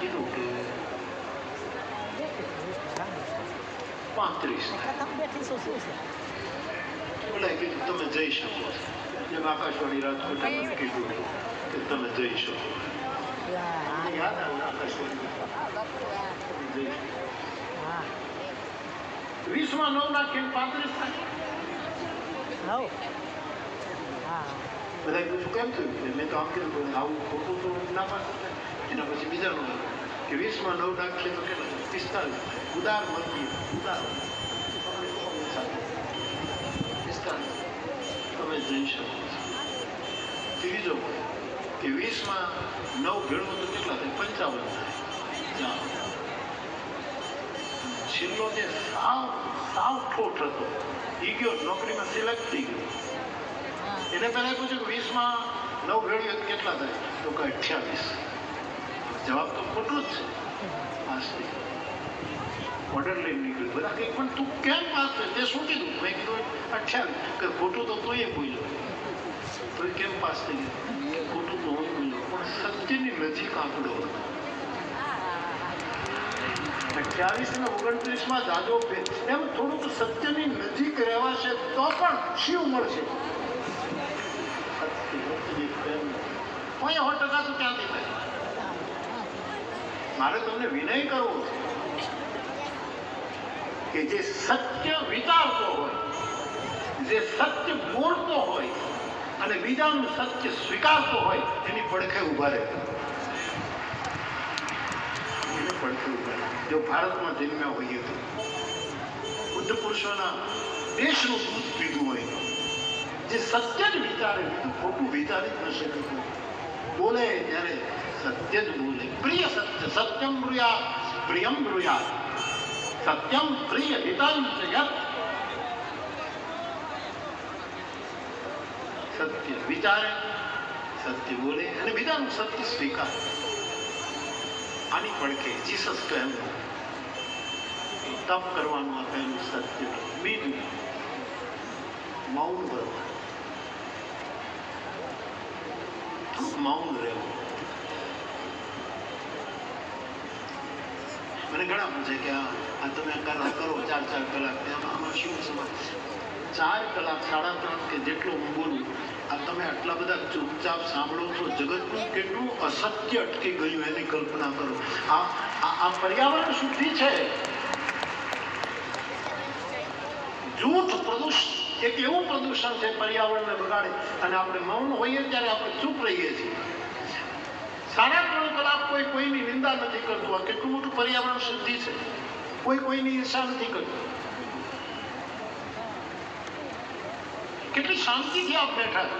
કીધું કે 35 બોલે કીધું તમે જઈ શકો છો. જેમ આકાશવાણી રાજકોટ કીધું કે તમે જઈ શકો. યાદ આવે આકાશવાણી 20 માં 9 નાખીને 35 થાય. બધા પૂછું કેમ થયું? મેં તો આમ કીધું આવું ખોટું તો ના પાડે. એના પછી બીજાનું કે 20 માં 9 નાખીએ તો કેટલા? 45. ઉદાર મતી ઉદાર 45 તમે જઈ શકો. ત્રીજો કે 20 માં 9 ભેળવું તો કેટલા થાય? 55 થાય. છેલ્લો જે સાવ ઠોઠ હતો એ ગયો નોકરીમાં સિલેક્ટ થઈ ગયો. એને પહેલા પૂછ્યું કે 20 માં 9 ભેળ્યું કેટલા થાય? તો કે 28. જવાબ તો ખોટો જ છે. પાસથી ઓર્ડર લઈને નીકળ્યું. બધા કંઈક પણ તું કેમ પાસ છે? તે શું કીધું? મેં કીધું 28. કે ખોટું તો તું બોલ્યો. તો કેમ પાસ થઈ ગયું? ખોટું તો હું બોલ્યો. પણ સત્યની નજીક આંકડો હતો. 28 ને 29 માં જાજો એમ થોડુંક સત્યની નજીક રહેવાશે તો પણ શિવ મળશે. 100% તો ક્યાંથી થાય? મારે તમને વિનય કરવો છે કે જે સત્ય વિચારતો હોય, જે સત્ય બોલતો હોય અને બીજાનું સત્ય સ્વીકારતો હોય એની પડખે ઉભા રહે. જો ભારતમાં જન્મ્યા હોઈએ તો બુદ્ધ પુરુષોના દેશનું દૂધ પીધું હોય, જે સત્ય જ વિચારે, બીજું ખોટું વિચારી જ ન શકે. બોલે ત્યારે સત્ય જ બોલે. પ્રિય સત્ય સત્યમ બ્રુયા પ્રિયમ બ્રુયા સત્યમ પ્રિય હિતમ યત. સત્ય વિચારે, સત્ય બોલે અને બીજાનું સત્ય સ્વીકારે. આની પડખે જીસસ તો એમ તપ કરવાનું આપેલું સત્ય. બીજું મૌન રહેવું. મૌન રહેવું. મને ઘણા પૂછે કે આ તમે કલા કરો 4 કલાક, આમાં શું સમજ? 4 કલાક 3.5 કે જેટલો હું બોલું, આ તમે આટલા બધા ચૂપચાપ સાંભળો છો. જગતનું કેટલું અસત્ય અટકી ગયું એની કલ્પના કરો. આ પર્યાવરણ શુદ્ધિ છે. જૂઠ પ્રદૂષણ એક એવું પ્રદૂષણ છે પર્યાવરણને બગાડે. અને આપણે મૌન હોઈએ ત્યારે આપણે ચૂપ રહીએ છીએ. 3.5 કલાક કોઈ કોઈની નિંદા નથી કરતું. આ કેટલું મોટું પર્યાવરણ શુદ્ધિ છે. કોઈ કોઈની ઈર્ષા નથી કરતું. કેટલી શાંતિથી આપ બેઠા છો.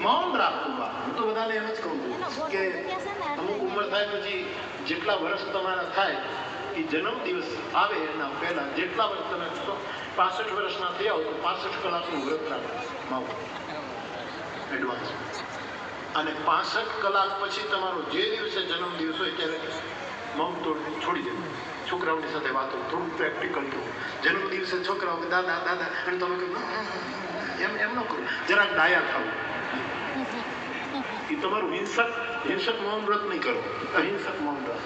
મૌન રાખવું. હું તો બધાને એમ જ કહું છું કે અમુક ઉંમર થાય પછી જેટલા વર્ષ તમારા થાય એ જન્મ દિવસ આવે એના પહેલા જેટલા વર્ષ તમે 65 વર્ષના થયા હોય તો 65 કલાકનું વ્રત રાખો મૌન એડવાન્સ. અને 65 કલાક પછી તમારો જે દિવસે જન્મ દિવસ હોય ત્યારે મૌન છોડી દેવું. છોકરાઓની સાથે વાતો થોડું પ્રેક્ટિકલ થયું. જન્મ દિવસે છોકરાઓ દાદા દાદા અને તમે કહ્યું એમ ન કરો. જરાક ડાયા થવું. એ તમારું હિંસક મૌન વ્રત નહીં કરો. અહિંસક મૌન વ્રત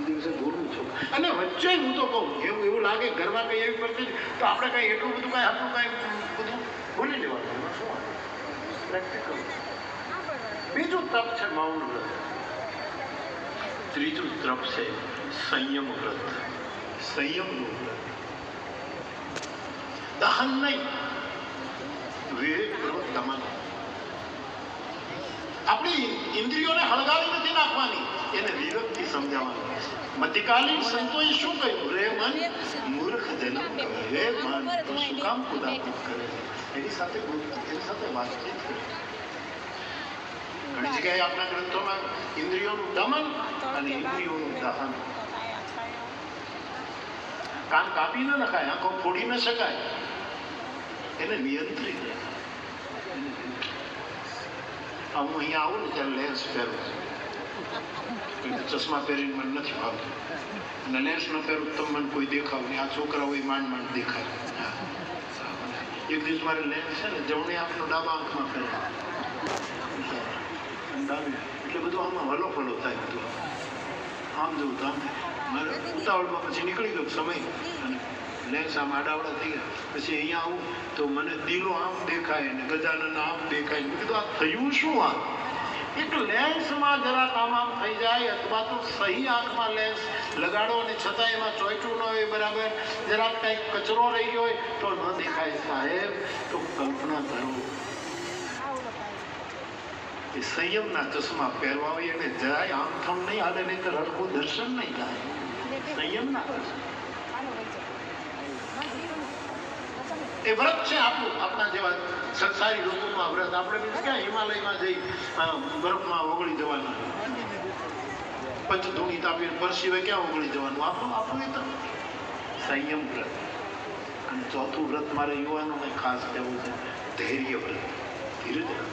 દિવસે બોલવું છું. અને વચ્ચે હું તો કહું એવું લાગે ઘરમાં કઈ એવી પરિસ્થિતિ તો આપણે કઈ એટલું બધું કઈ આપણું કઈ બધું બોલી લેવાનું. શું પ્રેક્ટિકલ. બીજું તપ છે મૌન વ્રત. ત્રીજું તપ છે સંયમ વ્રત. સંયમનું વ્રત. દહન નહીં, વિવેકપૂર્વક દમન. આપણી ઇન્દ્રિયોને હળગાવી નથી નાખવાની, એને વિવેકથી સમજાવવાની. મધ્યકાલીન સંતોએ શું કહ્યું? રે મન મૂર્ખ જન્મ કરે. હે મન તું શું કામ કુદાકુદ કરે? એની સાથે વાતચીત કરે. ઘણી જગ્યાએ આપણા ગ્રંથોમાં ઇન્દ્રિયોનું દમન અને ઇન્દ્રિયોનું દહન. કાન કાપી ન નખાય, આંખો ફોડી ન શકાય, એને નિયંત્રિત. હું અહીંયા આવું ને ત્યારે લેન્સ પહેરું. ચશ્મા પહેરીને મને નથી ભાવતું. અને લેન્સ ન પહેરું તો મને કોઈ દેખાવ નહીં. આ છોકરા હોય માંડ દેખાય. એક દિવસ મારે લેન્સ છે ને જમણી આંખનો ડાબા આંખમાં પહેર્યો. અને ડાબી, એટલે બધું આમાં હલો ફલો થાય, બધું આમ જવું તો આમ મારે ઉતાવળમાં પછી નીકળી ગયો સમય, અને લેન્સ આમ આડાવડા થઈ ગયા. પછી અહીંયા આવું તો મને દિલો આમ દેખાય ને ગજાનન આમ દેખાય. મેં કીધું આ થયું શું? આ એક લેન્સમાં જરાક આમ થઈ જાય, અથવા તો સહી આંખમાં લેન્સ લગાડો અને છતાં એમાં ચોંટ્યું ન હોય બરાબર, જરાક કંઈક કચરો રહી ગયો હોય તો ન દેખાય. સાહેબ તો કલ્પના કરો એ સંયમના ચશ્મા પહેરવા હોય એને જરાય આમ થમ નહીં હાલે, નહીં તો હરખું દર્શન નહીં થાય. સંયમના ચશ્મા એ વ્રત છે આપણું, આપણા જેવા સંસારી લોકોનું આ વ્રત. આપણે બીજું ક્યાં હિમાલયમાં જઈ બરફમાં ઓગળી જવાનું, પંચધૂણી તાપી પરસીવે ક્યાં ઓગળી જવાનું? આપણું એ તો સંયમ વ્રત. અને ચોથું વ્રત મારે યુવાનોને ખાસ કહેવું છે, ધૈર્ય વ્રત.